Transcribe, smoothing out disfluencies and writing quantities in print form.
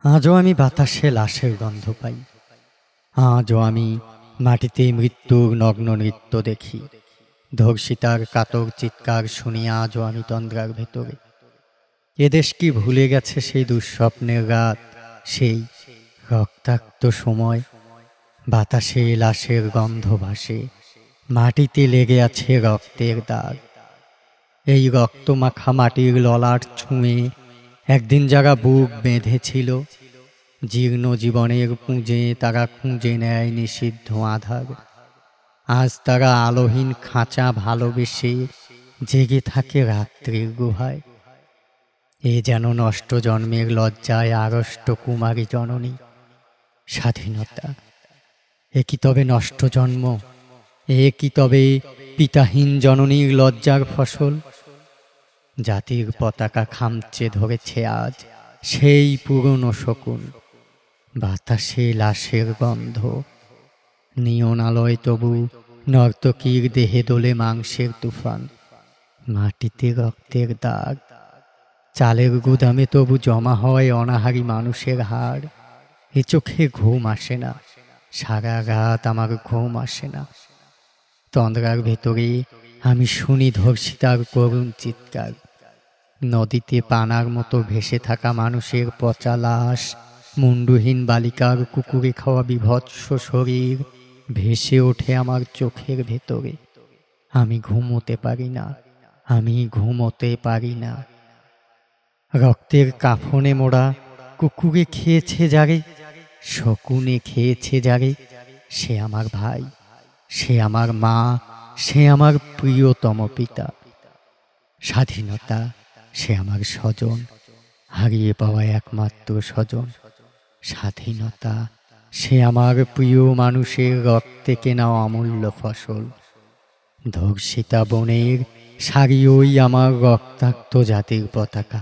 আজও আমি বাতাসে লাশের গন্ধ পাই। আজও আমি মাটিতে মৃত্যুর নগ্ন নৃত্য দেখি। ধর্ষিতার কাতর চিৎকার শুনি আজও আমি তন্দ্রার ভেতরে। এদেশ কি ভুলে গেছে সেই দুঃস্বপ্নের রাত, সেই রক্তাক্ত সময়? বাতাসে লাশের গন্ধ ভাসে, মাটিতে লেগে আছে রক্তের দাগ। এই রক্তমাখা মাটির ললাট ছুঁয়ে একদিন যারা বুক বেঁধেছিল, জীর্ণ জীবনের পুঁজে তারা খুঁজে নেয় নিষিদ্ধ আধার। আজ তারা আলোহীন খাঁচা ভালোবেসে জেগে থাকে রাত্রির গুহায়। এ যেন নষ্ট জন্মের লজ্জায় আড়ষ্ট কুমারী জননী। স্বাধীনতা এ কি তবে নষ্ট জন্ম? এ কি তবে পিতাহীন জননীর লজ্জার ফসল? জাতির পতাকা খামচে ধরেছে আজ সেই পুরনো শকুন। বাতাসে লাশের গন্ধ, নিয়ন আলোয় তবু নর্তকীর দেহে দোলে মাংসের তুফান। মাটিতে রক্তের দাগ, চালের গুদামে তবু জমা হয় অনাহারী মানুষের হাড়। এ চোখে ঘুম আসে না, সারা রাত আমার ঘুম আসে না। তন্দ্রার ভেতরে আমি শুনি ধর্ষিতার করুণ চিৎকার। নদীতে পানার মতো ভেসে থাকা মানুষের পচা লাশ, মুন্ডুহীন বালিকার কুকুরে খাওয়া বিভৎস শরীর ভেসে ওঠে আমার চোখের ভেতরে। আমি ঘুমোতে পারি না, আমি ঘুমোতে পারি না। রক্তের কাফনে মোড়া কুকুরে খেয়েছে যারে, শকুনে খেয়েছে যারে, সে আমার ভাই, সে আমার মা, সে আমার প্রিয়তম পিতা। স্বাধীনতা সে আমার স্বজন, হারিয়ে পাওয়া একমাত্র স্বজন। স্বাধীনতা সে আমার প্রিয় মানুষের রক্তে কেনা অমূল্য ফসল। ধর্ষিতা বনের শাড়ি ওই আমার রক্তাক্ত জাতির পতাকা।